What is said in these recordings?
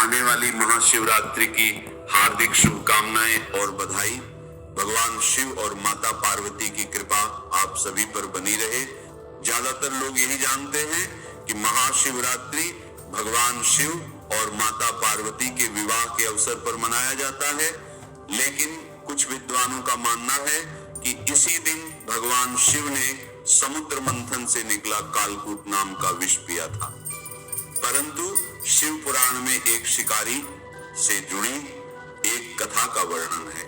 आने वाली महाशिवरात्रि की हार्दिक शुभकामनाएं और बधाई। भगवान शिव और माता पार्वती की कृपा आप सभी पर बनी रहे। ज्यादातर लोग यही जानते हैं कि महाशिवरात्रि भगवान शिव और माता पार्वती के विवाह के अवसर पर मनाया जाता है, लेकिन कुछ विद्वानों का मानना है कि इसी दिन भगवान शिव ने समुद्र मंथन से निकला कालकूट नाम का विष पिया था। परंतु शिव पुराण में एक शिकारी से जुड़ी एक कथा का वर्णन है।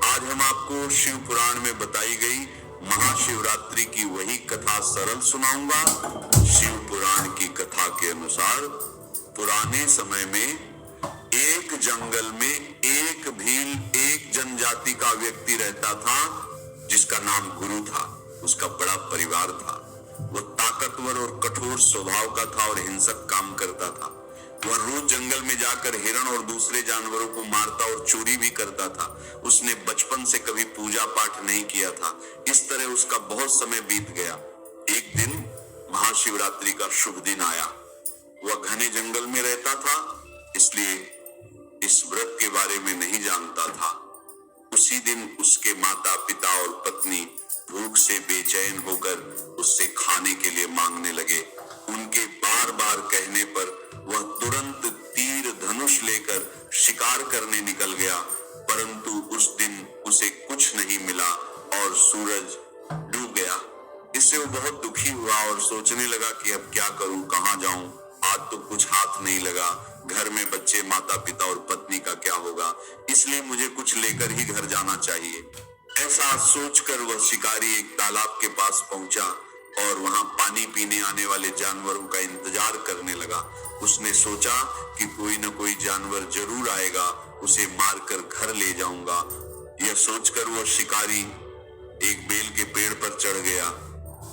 आज हम आपको शिव पुराण में बताई गई महाशिवरात्रि की वही कथा सरल सुनाऊंगा। शिव पुराण की कथा के अनुसार पुराने समय में एक जंगल में एक भील एक जनजाति का व्यक्ति रहता था जिसका नाम गुरु था। उसका बड़ा परिवार था। वो ताकतवर और कठोर स्वभाव का था और हिंसक काम करता था। वह रोज जंगल में जाकर हिरण और दूसरे जानवरों को मारता और चोरी भी करता था। उसने बचपन से कभी पूजा पाठ नहीं किया था। इस तरह उसका बहुत समय बीत गया। एक दिन महाशिवरात्रि का शुभ दिन आया। वह घने जंगल में रहता था, इसलिए इस व्रत के बारे में नहीं जानता था। उसी दिन उसके माता पिता और पत्नी भूख से बेचैन होकर उससे खाने के लिए मांगने लगे। उनके बार बार कहने पर वह तुरंत तीर धनुष लेकर शिकार करने निकल गया, परंतु उस दिन उसे कुछ नहीं मिला और सूरज डूब गया। इससे वो बहुत दुखी हुआ और सोचने लगा कि अब क्या करूं, कहां जाऊं। आज तो कुछ हाथ नहीं लगा। घर में बच्चे, माता पिता और पत्नी का क्या होगा, इसलिए मुझे कुछ लेकर ही घर जाना चाहिए। ऐसा सोचकर वह शिकारी एक तालाब के पास पहुंचा और वहां पानी पीने आने वाले जानवरों का इंतजार करने लगा। उसने सोचा कि कोई न कोई जानवर जरूर आएगा, उसे मारकर घर ले जाऊंगा। यह सोचकर वह शिकारी एक बेल के पेड़ पर चढ़ गया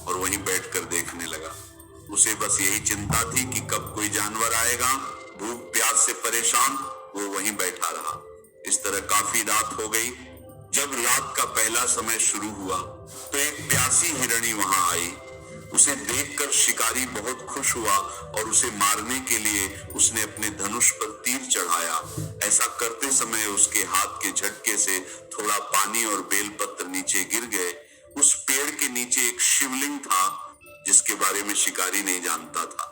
और वहीं बैठकर देखने लगा। उसे बस यही चिंता थी कि कब कोई जानवर आएगा। भूख प्यास से परेशान वो वहीं बैठा रहा। इस तरह काफी रात हो गई। जब रात का पहला समय शुरू हुआ तो एक प्यासी हिरणी वहां आई। उसे देखकर शिकारी बहुत खुश हुआ और उसे मारने के लिए उसने अपने धनुष पर तीर चढ़ाया। ऐसा करते समय उसके हाथ के झटके से थोड़ा पानी और बेलपत्र नीचे गिर गए। उस पेड़ के नीचे एक शिवलिंग था जिसके बारे में शिकारी नहीं जानता था।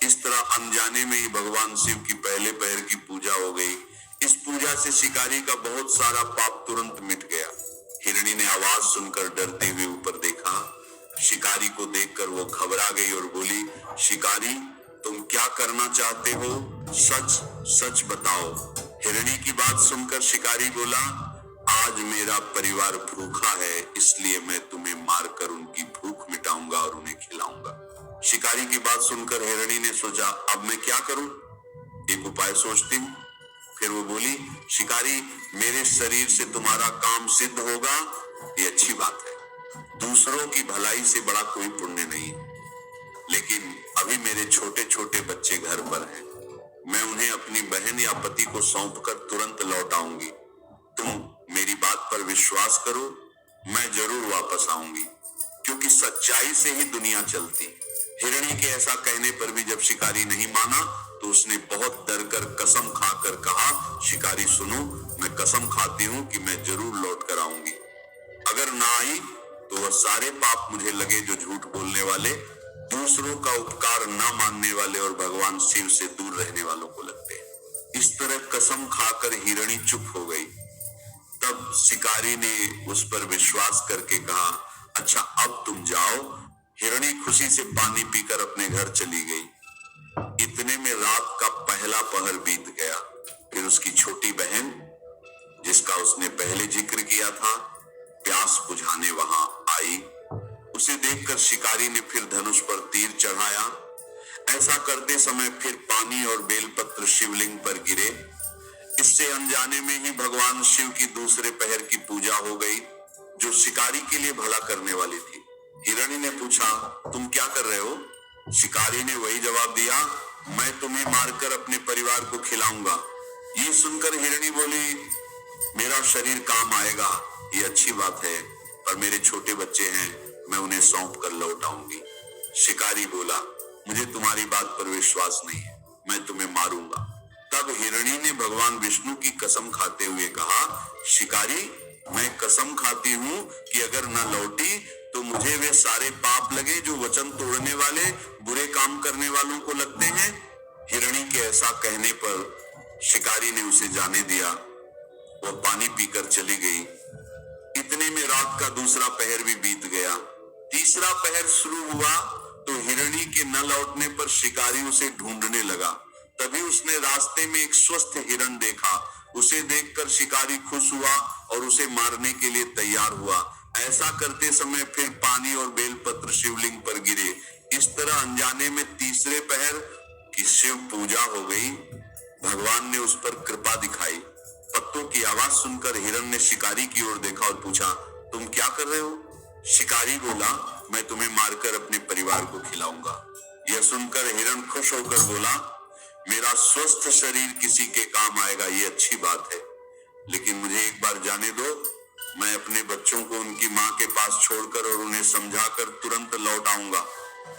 इस तरह अनजाने में ही भगवान शिव की पहले पहर की पूजा हो गई। इस पूजा से शिकारी का बहुत सारा पाप तुरंत मिट गया। हिरणी ने आवाज सुनकर डरते हुए ऊपर देखा। शिकारी को देखकर वो घबरा गई और बोली, शिकारी तुम क्या करना चाहते हो? सच सच बताओ। हिरणी की बात सुनकर शिकारी बोला, आज मेरा परिवार भूखा है, इसलिए मैं तुम्हें मारकर उनकी भूख मिटाऊंगा और उन्हें खिलाऊंगा। शिकारी की बात सुनकर हिरणी ने सोचा, अब मैं क्या करूं? एक उपाय सोचती हूँ। फिर वो बोली, शिकारी मेरे शरीर से तुम्हारा काम सिद्ध होगा, ये अच्छी बात है। दूसरों की भलाई से बड़ा कोई पुण्य नहीं, लेकिन अभी मेरे छोटे छोटे बच्चे घर पर हैं। मैं उन्हें अपनी बहन या पति को सौंपकर तुरंत लौट आऊंगी। तुम मेरी बात पर विश्वास करो, मैं जरूर वापस आऊंगी, क्योंकि सच्चाई से ही दुनिया चलती। हिरणी के ऐसा कहने पर भी जब शिकारी नहीं माना तो उसने बहुत डर कर कसम खाकर कहा, शिकारी सुनो, मैं कसम खाती हूँ कि मैं जरूर लौट कर आऊंगी। अगर ना आई तो वह सारे पाप मुझे लगे जो झूठ बोलने वाले, दूसरों का उपकार न मानने वाले और भगवान शिव से दूर रहने वालों को लगते हैं। इस तरह कसम खाकर हिरणी चुप हो गई। तब शिकारी ने उस पर विश्वास करके कहा, अच्छा अब तुम जाओ। हिरणी खुशी से पानी पीकर अपने घर चली गई। इतने में रात का पहला पहर बीत गया। फिर उसकी छोटी बहन, जिसका उसने पहले जिक्र किया था, प्यास बुझाने वहां आई। उसे देखकर शिकारी ने फिर धनुष पर तीर चढ़ाया। ऐसा करते समय फिर पानी और बेलपत्र शिवलिंग पर गिरे। इससे अनजाने में ही भगवान शिव की दूसरे पहर की पूजा हो गई, जो शिकारी के लिए भला करने वाली थी। हिरणी ने पूछा, तुम क्या कर रहे हो? शिकारी ने वही जवाब दिया, मैं तुम्हें मारकर अपने परिवार को खिलाऊंगा। ये सुनकर हिरणी बोली, मेरा शरीर काम आएगा, ये अच्छी बात है, पर मेरे छोटे बच्चे हैं, मैं उन्हें सौंप कर लौट आऊंगी। शिकारी बोला, मुझे तुम्हारी बात पर विश्वास नहीं है, मैं तुम्हें मारूंगा। तब तब हिरणी ने भगवान विष्णु की कसम खाते हुए कहा, शिकारी, मैं कसम खाती हूँ कि अगर न लौटी तो मुझे वे सारे पाप लगे जो वचन तोड़ने वाले, बुरे काम करने वालों को लगते हैं। हिरणी के ऐसा कहने पर शिकारी ने उसे जाने दिया। वह पानी पीकर चली गई। इतने में रात का दूसरा पहर भी बीत गया। तीसरा पहर शुरू हुआ तो हिरणी के न लौटने पर शिकारी उसे ढूंढने लगा। तभी उसने रास्ते में एक स्वस्थ हिरण देखा। उसे देखकर शिकारी खुश हुआ और उसे मारने के लिए तैयार हुआ। ऐसा करते समय फिर पानी और बेलपत्र शिवलिंग पर गिरे। इस तरह अनजाने में तीसरे पहर की शिव पूजा हो गई। भगवान ने उस पर कृपा दिखाई। पत्तों की आवाज सुनकर हिरण ने शिकारी की ओर देखा और पूछा, तुम क्या कर रहे हो? शिकारी बोला, मैं तुम्हें मारकर अपने परिवार को खिलाऊंगा। यह सुनकर हिरण खुश होकर बोला, मेरा स्वस्थ शरीर किसी के काम आएगा, ये अच्छी बात है, लेकिन मुझे एक बार जाने दो। मैं अपने बच्चों को उनकी माँ के पास छोड़कर और उन्हें समझाकर तुरंत लौट आऊंगा।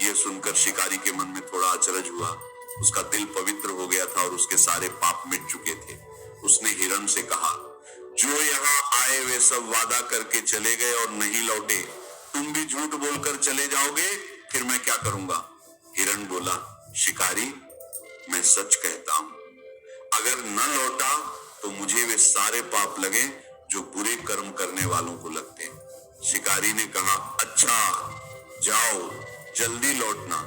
यह सुनकर शिकारी के मन में थोड़ा अचरज हुआ। उसका दिल पवित्र हो गया था और उसके सारे पाप मिट चुके थे। उसने हिरण से कहा, जो यहाँ आए वे सब वादा करके चले गए और नहीं लौटे। तुम भी झूठ बोलकर चले जाओगे, फिर मैं क्या करूंगा? हिरण बोला, शिकारी, मैं सच कहता हूं, अगर न लौटा तो मुझे वे सारे पाप लगे जो बुरे कर्म करने वालों को लगते हैं। शिकारी ने कहा, अच्छा, जाओ, जल्दी लौटना।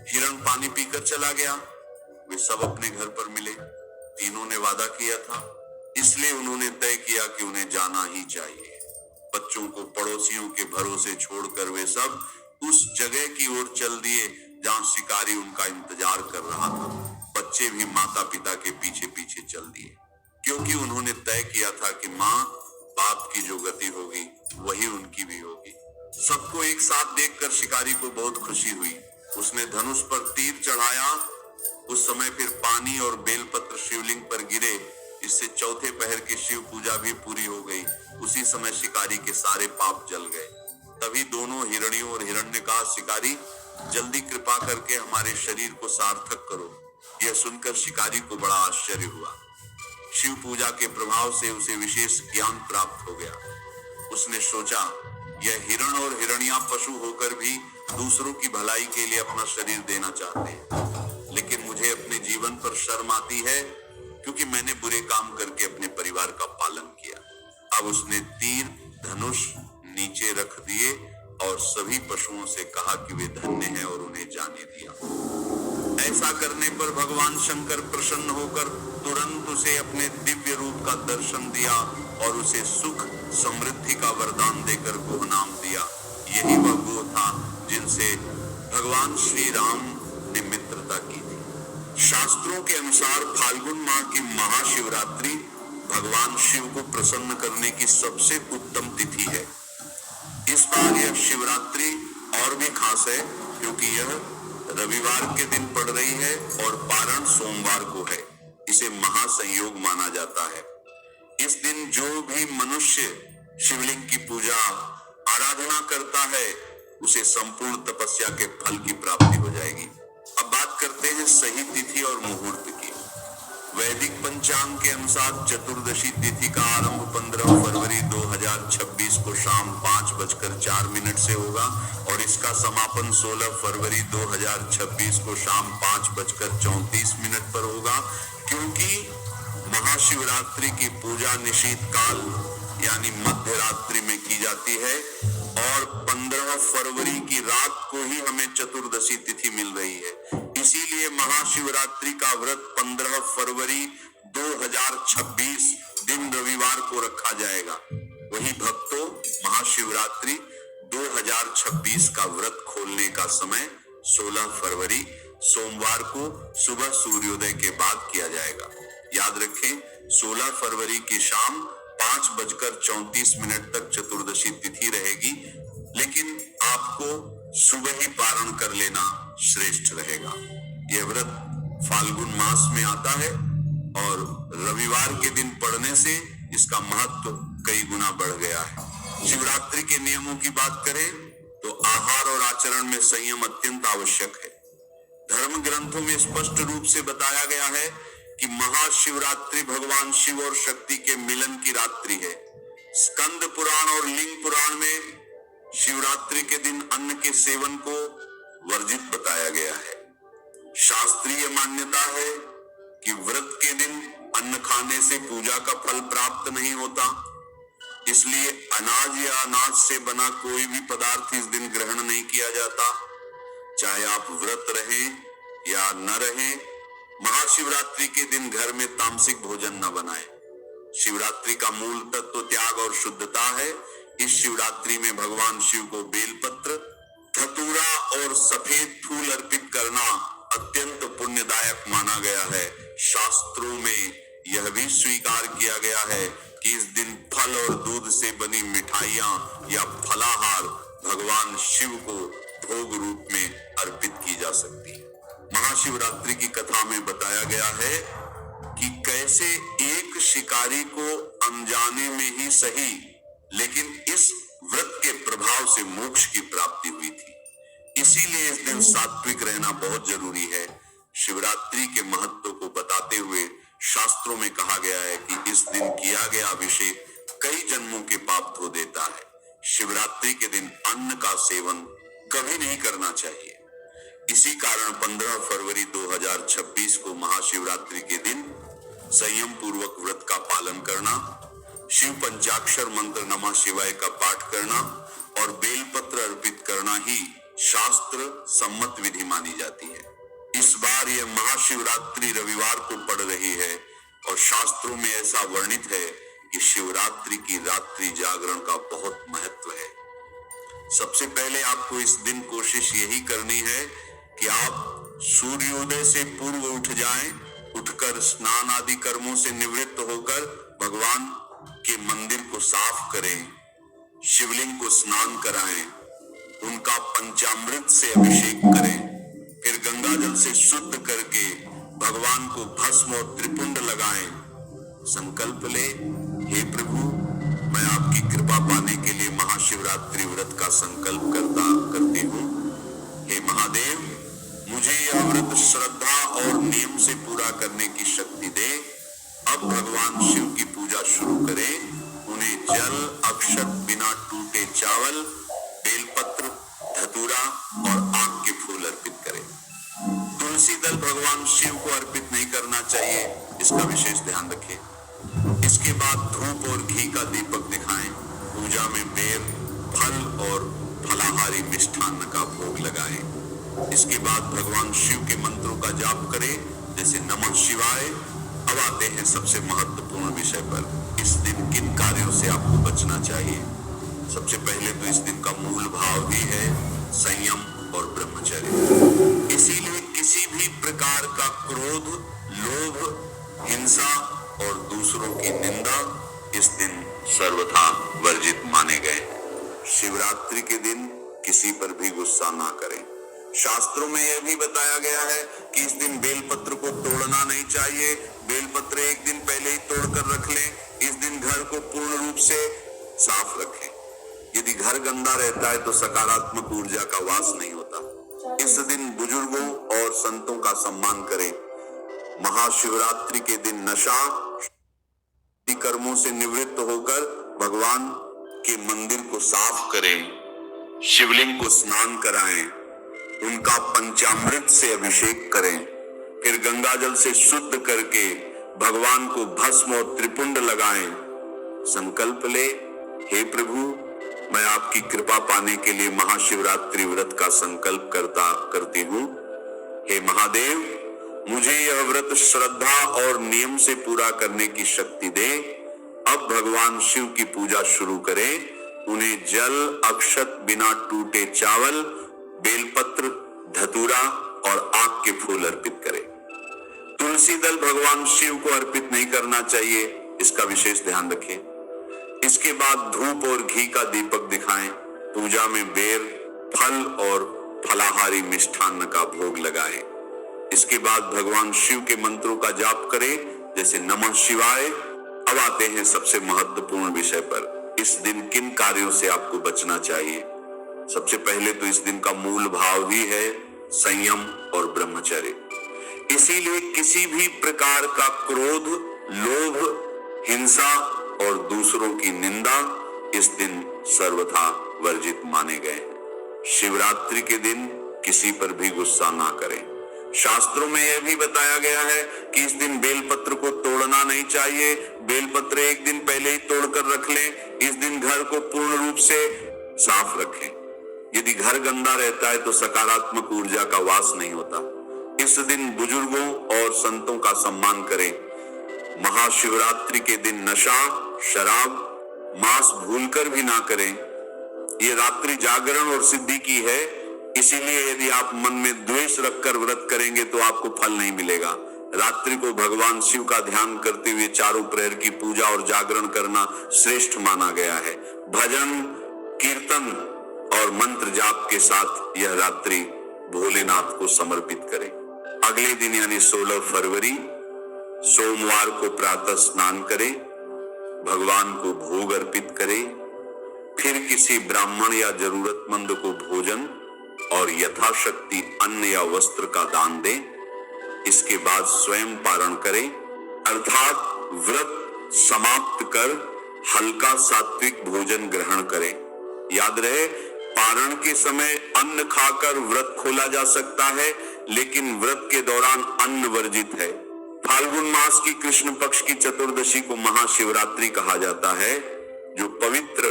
हिरण पानी पीकर चला गया। वे सब अपने घर पर मिले। तीनों ने वादा किया था, इसलिए उन्होंने तय किया कि उन्हें जाना ही चाहिए। बच्चों को पड़ोसियों के भरोसे छोड़कर वे सब उस जगह की ओर चल दिए जहां शिकारी उनका इंतजार कर रहा था। बच्चे भी माता पिता के पीछे पीछे चल दिए, क्योंकि उन्होंने तय किया था कि माँ बाप की जो गति होगी वही उनकी भी होगी। सबको एक साथ देखकर शिकारी को बहुत खुशी हुई। उसने धनुष पर तीर चढ़ाया। उस समय फिर पानी और बेलपत्र शिवलिंग पर गिरे। इससे चौथे पहर की शिव पूजा भी पूरी हो गई। उसी समय शिकारी के सारे पाप जल गए। तभी दोनों हिरणियों और हिरण ने कहा, शिकारी, जल्दी कृपा करके हमारे शरीर को सार्थक करो। यह सुनकर शिकारी को बड़ा आश्चर्य हुआ। शिव पूजा के प्रभाव से उसे विशेष ज्ञान प्राप्त हो गया। उसने सोचा, यह हिरण और हिरणियां पशु होकर भी दूसरों की भलाई के लिए अपना शरीर देना चाहते हैं, लेकिन मुझे अपने जीवन पर शर्म आती है क्योंकि मैंने बुरे काम करके अपने परिवार का पालन किया। अब उसने तीर धनुष नीचे रख दिए और सभी पशुओं से कहा कि वे धन्य हैं और उन्हें जाने दिया। ऐसा करने पर भगवान शंकर प्रसन्न होकर तुरंत उसे अपने दिव्य रूप का दर्शन दिया और उसे सुख समृद्धि का वरदान देकर गोह नाम दिया। यही वह गो था जिनसे भगवान श्री राम ने मित्रता की थी। शास्त्रों के अनुसार फाल्गुन माह की महाशिवरात्रि भगवान शिव को प्रसन्न करने की सबसे उत्तम तिथि है। इस बार यह शिवरात्रि और भी खास है क्योंकि यह रविवार के दिन पड़ रही है और पारण सोमवार को है। इसे महासंयोग माना जाता है। इस दिन जो भी मनुष्य शिवलिंग की पूजा आराधना करता है उसे संपूर्ण तपस्या के फल की प्राप्ति हो जाएगी। अब बात करते हैं सही तिथि और मुहूर्त की। वैदिक पंचांग के अनुसार चतुर्दशी तिथि का आरंभ 15 फरवरी 2026 को शाम 5:04 से होगा और इसका समापन 16 फरवरी 2026 को शाम 5:34 पर होगा। क्योंकि महाशिवरात्रि की पूजा निशीत काल यानी मध्य रात्रि में की जाती है और 15 फरवरी की रात को ही हमें चतुर्दशी तिथि मिल रही है। इसीलिए महाशिवरात्रि का व्रत 15 फरवरी 2026 दिन रविवार को रखा जाएगा। वही भक्तों, महाशिवरात्रि 2026 का व्रत खोलने का समय 16 फरवरी सोमवार को सुबह सूर्योदय के बाद किया जाएगा। याद रखें, 16 फरवरी की शाम 5:34 तक चतुर्दशी तिथि रहेगी, लेकिन आपको सुबह ही पारण कर लेना श्रेष्ठ रहेगा। यह व्रत फाल्गुन मास में आता है और रविवार के दिन पड़ने से इसका महत्व कई गुना बढ़ गया है। शिवरात्रि के नियमों की बात करें तो आहार और आचरण में संयम अत्यंत आवश्यक है। धर्म ग्रंथों में स्पष्ट रूप से बताया गया है कि महाशिवरात्रि भगवान शिव और शक्ति के मिलन की रात्रि है। स्कंद पुराण और लिंग पुराण में शिवरात्रि के दिन अन्न के सेवन को वर्जित बताया गया है। शास्त्रीय मान्यता है कि व्रत के दिन अन्न खाने से पूजा का फल प्राप्त नहीं होता, इसलिए अनाज या अनाज से बना कोई भी पदार्थ इस दिन ग्रहण नहीं किया जाता। चाहे आप व्रत रहें या न रहें, महाशिवरात्रि के दिन घर में तामसिक भोजन न बनाएं। शिवरात्रि का मूल तत्व त्याग और शुद्धता है। इस शिवरात्रि में भगवान शिव को बेलपत्र, धतूरा और सफेद फूल अर्पित करना अत्यंत पुण्यदायक माना गया है। शास्त्रों में यह भी स्वीकार किया गया है कि इस दिन फल और दूध से बनी मिठाइयां या फलाहार भगवान शिव को भोग रूप में अर्पित की जा सकती है। महाशिवरात्रि की कथा में बताया गया है कि कैसे एक शिकारी को अनजाने में ही सही, लेकिन इस व्रत के प्रभाव से मोक्ष की प्राप्ति हुई थी। इसीलिए इस दिन सात्विक रहना बहुत जरूरी है। शिवरात्रि के महत्व को बताते हुए शास्त्रों में कहा गया है कि इस दिन किया गया अभिषेक कई जन्मों के पाप धो देता है। शिवरात्रि के दिन अन्न का सेवन कभी नहीं करना चाहिए। इसी कारण 15 फरवरी 2026 को महाशिवरात्रि के दिन संयम पूर्वक व्रत का पालन करना, शिव पंचाक्षर मंत्र नमः शिवाय का पाठ करना और बेलपत्र अर्पित करना ही शास्त्र सम्मत विधि मानी जाती है। इस बार यह महाशिवरात्रि रविवार को पड़ रही है और शास्त्रों में ऐसा वर्णित है कि शिवरात्रि की रात्रि जागरण का बहुत महत्व है। सबसे पहले आपको इस दिन कोशिश यही करनी है कि आप सूर्योदय से पूर्व उठ जाएं, उठकर स्नान आदि कर्मों से निवृत्त होकर भगवान के मंदिर को साफ करें, शिवलिंग को स्नान कराएं, उनका पंचामृत से अभिषेक करें, फिर गंगा जल से शुद्ध करके भगवान को भस्म और त्रिपुंड लगाएं। संकल्प ले, हे प्रभु, मैं आपकी कृपा पाने के लिए महाशिवरात्रि व्रत का संकल्प करती हूँ। हे महादेव, मुझे यह व्रत श्रद्धा और नियम से पूरा करने की शक्ति दे। अब भगवान शिव की पूजा शुरू करें। उन्हें जल, अक्षत, बिना टूटे चावल, बेलपत्र, धतूरा और आक के फूल अर्पित करें। तुलसी दल भगवान शिव को अर्पित नहीं करना चाहिए, इसका विशेष ध्यान रखें। इसके बाद धूप और घी का दीपक दिखाएं। पूजा में बेर, फल और फलाहारी मिष्ठान्न का भोग लगाएं। इसके बाद भगवान शिव के मंत्रों का जाप करें, जैसे नमः शिवाय। अब आते हैं सबसे महत्वपूर्ण विषय पर। इस दिन किन कार्यों से आपको बचना चाहिए? सबसे पहले तो इस दिन का मूल भाव ही है संयम और ब्रह्मचर्य। इसीलिए किसी भी प्रकार का क्रोध, लोभ, हिंसा और दूसरों की निंदा इस दिन सर्वथा वर्जित माने गए। शिवरात्रि के दिन किसी पर भी गुस्सा ना करें। शास्त्रों में यह भी बताया गया है कि इस दिन बेलपत्र को तोड़ना नहीं चाहिए। बेलपत्र एक दिन पहले ही तोड़कर रख लें। इस दिन घर को पूर्ण रूप से साफ रखें। यदि घर गंदा रहता है तो सकारात्मक ऊर्जा का वास नहीं होता। इस दिन बुजुर्गों और संतों का सम्मान करें। महाशिवरात्रि के दिन नशा कर्मों से निवृत्त होकर भगवान के मंदिर को साफ करें, शिवलिंग को स्नान कराएं, उनका पंचामृत से अभिषेक करें, फिर गंगा जल से शुद्ध करके भगवान को भस्म और त्रिपुंड लगाएं। संकल्प ले, हे प्रभु, मैं आपकी कृपा पाने के लिए महाशिवरात्रि व्रत का संकल्प करती हूँ। हे महादेव, मुझे यह व्रत श्रद्धा और नियम से पूरा करने की शक्ति दे। अब भगवान शिव की पूजा शुरू करें। उन्हें जल, अक्षत, बिना टूटे चावल, बेलपत्र, धतूरा और आक के फूल अर्पित करें। तुलसी दल भगवान शिव को अर्पित नहीं करना चाहिए, इसका विशेष ध्यान रखें। इसके बाद धूप और घी का दीपक दिखाएं। पूजा में बेर, फल और फलाहारी मिष्ठान्न का भोग लगाएं। इसके बाद भगवान शिव के मंत्रों का जाप करें, जैसे नमः शिवाय। अब आते हैं सबसे महत्वपूर्ण विषय पर। इस दिन किन कार्यों से आपको बचना चाहिए? सबसे पहले तो इस दिन का मूल भाव ही है संयम और ब्रह्मचर्य। इसीलिए किसी भी प्रकार का क्रोध, लोभ, हिंसा और दूसरों की निंदा इस दिन सर्वथा वर्जित माने गए। शिवरात्रि के दिन किसी पर भी गुस्सा ना करें। शास्त्रों में यह भी बताया गया है कि इस दिन बेलपत्र को तोड़ना नहीं चाहिए। बेलपत्र एक दिन पहले ही तोड़कर रख लें। इस दिन घर को पूर्ण रूप से साफ रखें। यदि घर गंदा रहता है तो सकारात्मक ऊर्जा का वास नहीं होता। इस दिन बुजुर्गों और संतों का सम्मान करें। महाशिवरात्रि के दिन नशा, शराब, मांस भूलकर भी ना करें। ये रात्रि जागरण और सिद्धि की है, इसीलिए यदि आप मन में द्वेष रखकर व्रत करेंगे तो आपको फल नहीं मिलेगा। रात्रि को भगवान शिव का ध्यान करते हुए चारों प्रहर की पूजा और जागरण करना श्रेष्ठ माना गया है। भजन, कीर्तन और मंत्र जाप के साथ यह रात्रि भोलेनाथ को समर्पित करें। अगले दिन यानी 16 फरवरी सोमवार को प्रातः स्नान करें, भगवान को भोग अर्पित करें, फिर किसी ब्राह्मण या जरूरतमंद को भोजन और यथाशक्ति अन्न या वस्त्र का दान दें। इसके बाद स्वयं पारण करें, अर्थात व्रत समाप्त कर हल्का सात्विक भोजन ग्रहण करें। याद रहे, पारण के समय अन्न खाकर व्रत खोला जा सकता है, लेकिन व्रत के दौरान अन्न वर्जित है। फाल्गुन मास की कृष्ण पक्ष की चतुर्दशी को महाशिवरात्रि कहा जाता है, जो पवित्र,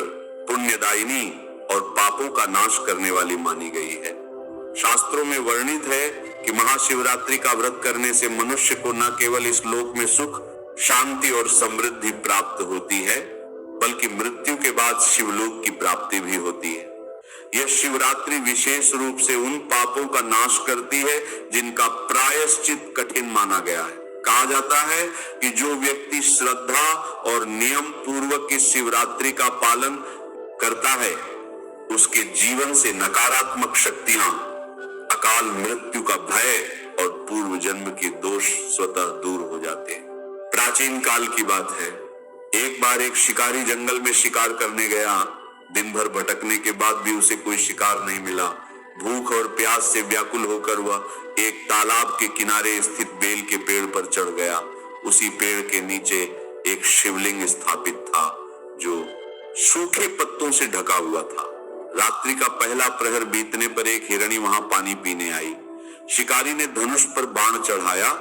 पुण्यदायिनी और पापों का नाश करने वाली मानी गई है। शास्त्रों में वर्णित है कि महाशिवरात्रि का व्रत करने से मनुष्य को न केवल इस लोक में सुख, शांति और समृद्धि प्राप्त होती है, बल्कि मृत्यु के बाद शिवलोक की प्राप्ति भी होती है। यह शिवरात्रि विशेष रूप से उन पापों का नाश करती है जिनका प्रायश्चित कठिन माना गया है। कहा जाता है कि जो व्यक्ति श्रद्धा और नियम पूर्वक इस शिवरात्रि का पालन करता है, उसके जीवन से नकारात्मक शक्तियां, अकाल मृत्यु का भय और पूर्व जन्म के दोष स्वतः दूर हो जाते हैं। प्राचीन काल की बात है, एक बार एक शिकारी जंगल में शिकार करने गया। दिन भर भटकने के बाद भी उसे कोई शिकार नहीं मिला। भूख और प्यास से व्याकुल होकर वह एक तालाब के किनारे स्थित बेल के पेड़ पर चढ़ गया। उसी पेड़ के नीचे एक शिवलिंग स्थापित था, जो सूखे पत्तों से ढका हुआ था। रात्रि का पहला प्रहर बीतने पर एक हिरणी वहां पानी पीने आई। शिकारी ने धनुष पर बाण चढ़ाया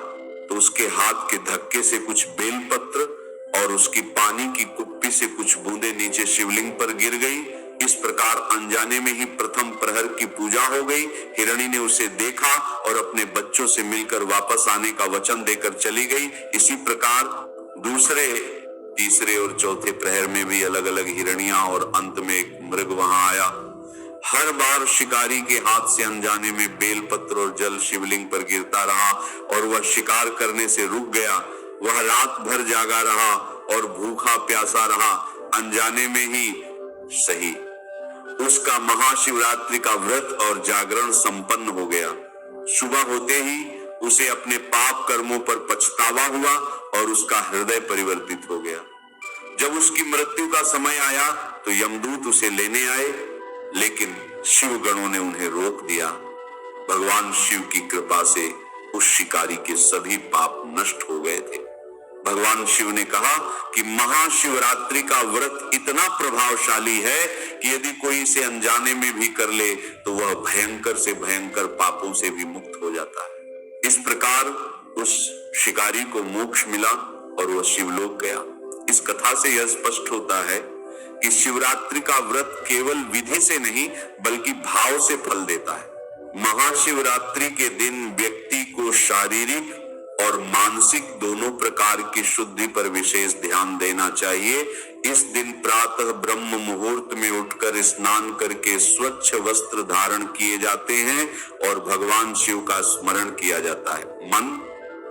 तो उसके हाथ के धक्के से कुछ बेलपत्र और उसकी पानी की कुप्पी से कुछ बूंदें नीचे शिवलिंग पर गिर गई। इस प्रकार अनजाने में ही प्रथम प्रहर की पूजा हो गई। हिरणी ने उसे देखा और अपने बच्चों से मिलकर वापस आने का वचन देकर चली गई। इसी प्रकार दूसरे, तीसरे और चौथे प्रहर में भी अलग अलग हिरणियां और अंत में एक मृग वहां आया। हर बार शिकारी के हाथ से अनजाने में बेलपत्र और जल शिवलिंग पर गिरता रहा और वह शिकार करने से रुक गया। वह रात भर जागा रहा और भूखा प्यासा रहा, अनजाने में ही सही। उसका महाशिवरात्रि का व्रत और जागरण संपन्न हो गया। सुबह होते ही उसे अपने पाप कर्मों पर पछतावा हुआ और उसका हृदय परिवर्तित हो गया। जब उसकी मृत्यु का समय आया तो यमदूत उसे लेने आए, लेकिन शिव गणों ने उन्हें रोक दिया। भगवान शिव की कृपा से उस शिकारी के सभी पाप नष्ट हो गए थे। भगवान शिव ने कहा कि महाशिवरात्रि का व्रत इतना प्रभावशाली है कि यदि कोई इसे अनजाने में भी कर ले तो वह भयंकर से भयंकर पापों से भी मुक्त हो जाता है। इस प्रकार उस शिकारी को मोक्ष मिला और वह शिवलोक गया। इस कथा से यह स्पष्ट होता है कि शिवरात्रि का व्रत केवल विधि से नहीं बल्कि भाव से फल देता है। महाशिवरात्रि के दिन व्यक्ति को शारीरिक और मानसिक दोनों प्रकार की शुद्धि पर विशेष ध्यान देना चाहिए। इस दिन प्रातः ब्रह्म मुहूर्त में उठकर स्नान करके स्वच्छ वस्त्र धारण किए जाते हैं और भगवान शिव का स्मरण किया जाता है। मन,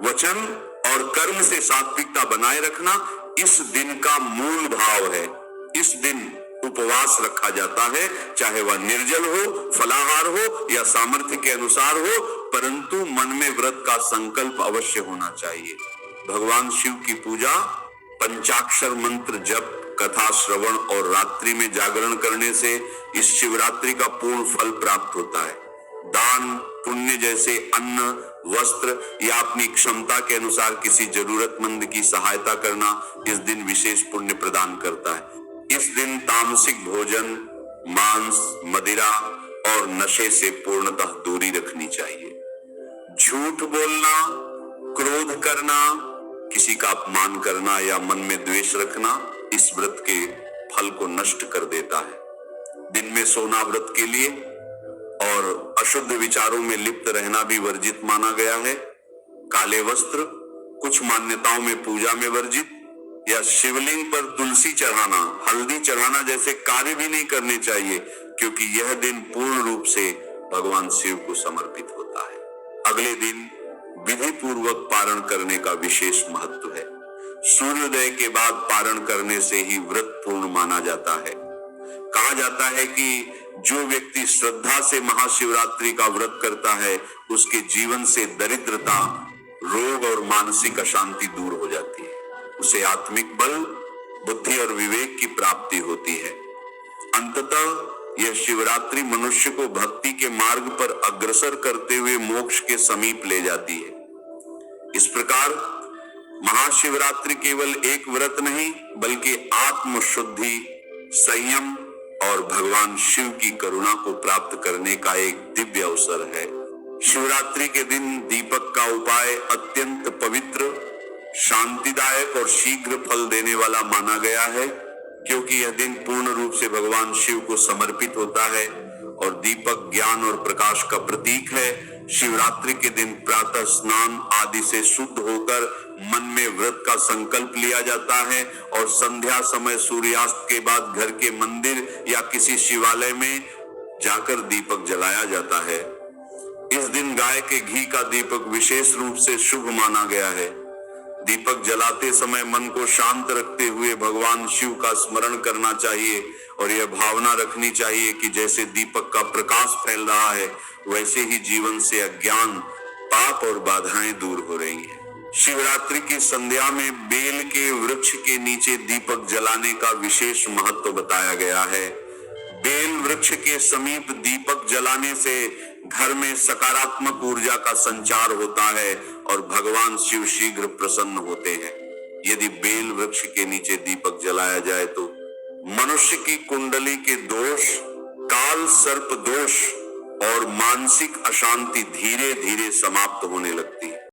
वचन और कर्म से सात्विकता बनाए रखना इस दिन का मूल भाव है। इस दिन उपवास रखा जाता है, चाहे वह निर्जल हो, फलाहार हो या सामर्थ्य के अनुसार हो, परंतु मन में व्रत का संकल्प अवश्य होना चाहिए। भगवान शिव की पूजा, पंचाक्षर मंत्र जप, कथा श्रवण और रात्रि में जागरण करने से इस शिवरात्रि का पूर्ण फल प्राप्त होता है। दान, पुण्य जैसे अन्न, वस्त्र या अपनी क्षमता के अनुसार किसी जरूरतमंद की सहायता करना इस दिन विशेष पुण्य प्रदान करता है। इस दिन तामसिक भोजन, मांस, मदिरा और नशे से पूर्णतः दूरी रखनी चाहिए। झूठ बोलना, क्रोध करना, किसी का अपमान करना या मन में द्वेष रखना इस व्रत के फल को नष्ट कर देता है। दिन में सोना व्रत के लिए और अशुद्ध विचारों में लिप्त रहना भी वर्जित माना गया है। काले वस्त्र, कुछ मान्यताओं में पूजा में वर्जित या शिवलिंग पर तुलसी चढ़ाना, हल्दी चढ़ाना जैसे कार्य भी नहीं करने चाहिए, क्योंकि यह दिन पूर्ण रूप से भगवान शिव को समर्पित होता है। अगले दिन विधि पूर्वक पारण करने का विशेष महत्व है। सूर्योदय के बाद पारण करने से ही व्रत पूर्ण माना जाता है। कहा जाता है कि जो व्यक्ति श्रद्धा से महाशिवरात्रि का व्रत करता है, उसके जीवन से दरिद्रता, रोग और मानसिक अशांति दूर हो जाती है। उसे आत्मिक बल, बुद्धि और विवेक की प्राप्ति होती है। अंततः यह शिवरात्रि मनुष्य को भक्ति के मार्ग पर अग्रसर करते हुए मोक्ष के समीप ले जाती है। इस प्रकार महाशिवरात्रि केवल एक व्रत नहीं, बल्कि आत्मशुद्धि, संयम और भगवान शिव की करुणा को प्राप्त करने का एक दिव्य अवसर है। शिवरात्रि के दिन दीपक का उपाय अत्यंत पवित्र, शांतिदायक और शीघ्र फल देने वाला माना गया है, क्योंकि यह दिन पूर्ण रूप से भगवान शिव को समर्पित होता है और दीपक ज्ञान और प्रकाश का प्रतीक है। शिवरात्रि के दिन प्रातः स्नान आदि से शुद्ध होकर मन में व्रत का संकल्प लिया जाता है और संध्या समय सूर्यास्त के बाद घर के मंदिर या किसी शिवालय में जाकर दीपक जलाया जाता है। इस दिन गाय के घी का दीपक विशेष रूप से शुभ माना गया है। दीपक जलाते समय मन को शांत रखते हुए भगवान शिव का स्मरण करना चाहिए और यह भावना रखनी चाहिए कि जैसे दीपक का प्रकाश फैल रहा है, वैसे ही जीवन से अज्ञान, पाप और बाधाएं दूर हो रही हैं। शिवरात्रि की संध्या में बेल के वृक्ष के नीचे दीपक जलाने का विशेष महत्व बताया गया है। बेल वृक्ष के समीप दीपक जलाने से घर में सकारात्मक ऊर्जा का संचार होता है और भगवान शिव शीघ्र प्रसन्न होते हैं। यदि बेल वृक्ष के नीचे दीपक जलाया जाए तो मनुष्य की कुंडली के दोष, काल सर्प दोष और मानसिक अशांति धीरे धीरे समाप्त होने लगती है।